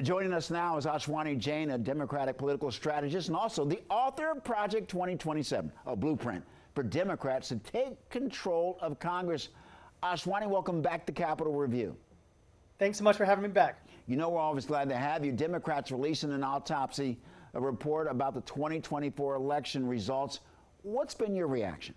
Joining us now is Ashwani Jain, a Democratic political strategist and also the author of Project 2027, a blueprint for Democrats to take control of Congress. Ashwani, welcome back to Capitol Review. Thanks so much for having me back. You know, we're always glad to have you. Democrats releasing an autopsy, a report about the 2024 election results. What's been your reaction?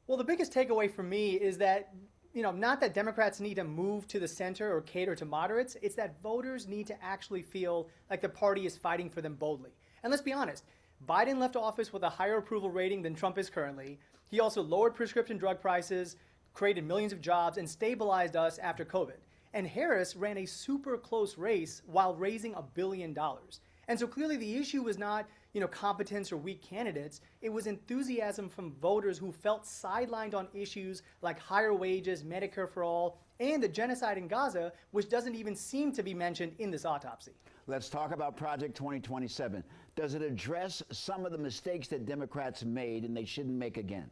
Well, the biggest takeaway for me is that, not that Democrats need to move to the center or cater to moderates, it's that voters need to actually feel like the party is fighting for them boldly. And let's be honest, Biden left office with a higher approval rating than Trump is currently. He also lowered prescription drug prices, created millions of jobs, and stabilized us after COVID. And Harris ran a super close race while raising $1 billion. And so clearly the issue was not, competence or weak candidates. It was enthusiasm from voters who felt sidelined on issues like higher wages, Medicare for all, and the genocide in Gaza, which doesn't even seem to be mentioned in this autopsy. Let's talk about Project 2027. Does it address some of the mistakes that Democrats made and they shouldn't make again?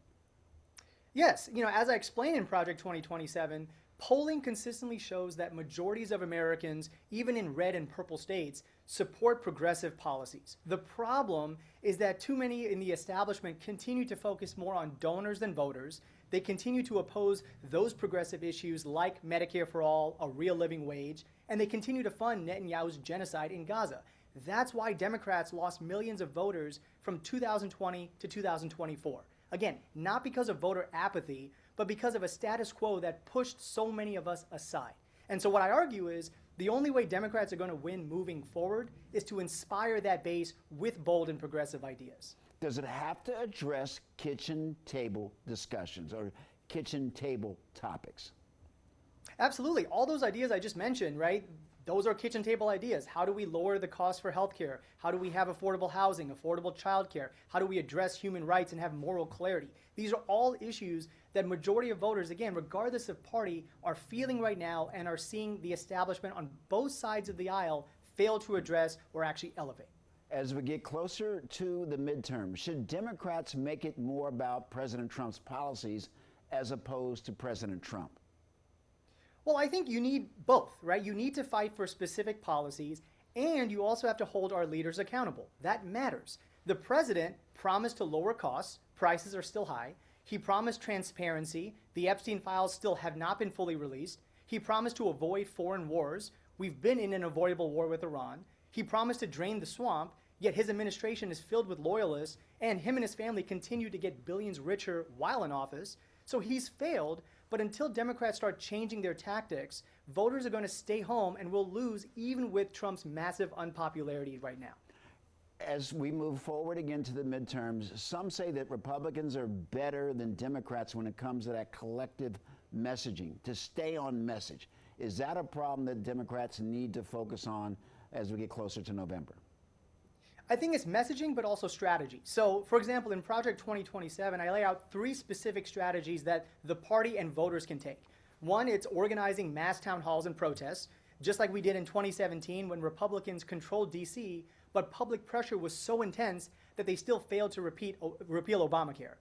Yes, as I explained in Project 2027, polling consistently shows that majorities of Americans, even in red and purple states, support progressive policies. The problem is that too many in the establishment continue to focus more on donors than voters. They continue to oppose those progressive issues like Medicare for all, a real living wage, and they continue to fund Netanyahu's genocide in Gaza. That's why Democrats lost millions of voters from 2020 to 2024. Again, not because of voter apathy, but because of a status quo that pushed so many of us aside. And so what I argue is the only way Democrats are going to win moving forward is to inspire that base with bold and progressive ideas. Does it have to address kitchen table discussions or kitchen table topics? Absolutely. All those ideas I just mentioned, right? Those are kitchen table ideas. How do we lower the cost for healthcare? How do we have affordable housing, affordable childcare? How do we address human rights and have moral clarity? These are all issues that majority of voters, again, regardless of party, are feeling right now and are seeing the establishment on both sides of the aisle fail to address or actually elevate. As we get closer to the midterm, should Democrats make it more about President Trump's policies as opposed to President Trump? Well, I think you need both, right? You need to fight for specific policies, and you also have to hold our leaders accountable. That matters. The president promised to lower costs. Prices are still high. He promised transparency. The Epstein files still have not been fully released. He promised to avoid foreign wars. We've been in an avoidable war with Iran. He promised to drain the swamp, yet his administration is filled with loyalists, and him and his family continue to get billions richer while in office. So he's failed. But until Democrats start changing their tactics, voters are going to stay home and will lose even with Trump's massive unpopularity right now. As we move forward again to the midterms, some say that Republicans are better than Democrats when it comes to that collective messaging, to stay on message. Is that a problem that Democrats need to focus on as we get closer to November? I think it's messaging, but also strategy. So, for example, in Project 2027, I lay out 3 specific strategies that the party and voters can take. One, it's organizing mass town halls and protests, just like we did in 2017 when Republicans controlled D.C., but public pressure was so intense that they still failed to repeal Obamacare.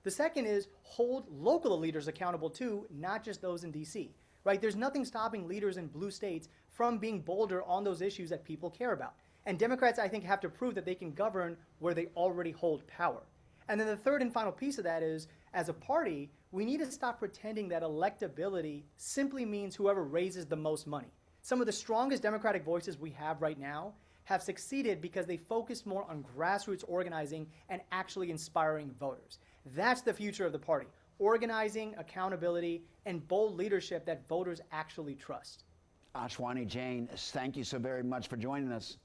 The second is hold local leaders accountable too, not just those in D.C., right? There's nothing stopping leaders in blue states from being bolder on those issues that people care about. And Democrats, I think, have to prove that they can govern where they already hold power. And then the third and final piece of that is, as a party, we need to stop pretending that electability simply means whoever raises the most money. Some of the strongest Democratic voices we have right now have succeeded because they focused more on grassroots organizing and actually inspiring voters. That's the future of the party: organizing, accountability, and bold leadership that voters actually trust. Ashwani Jain, thank you so very much for joining us.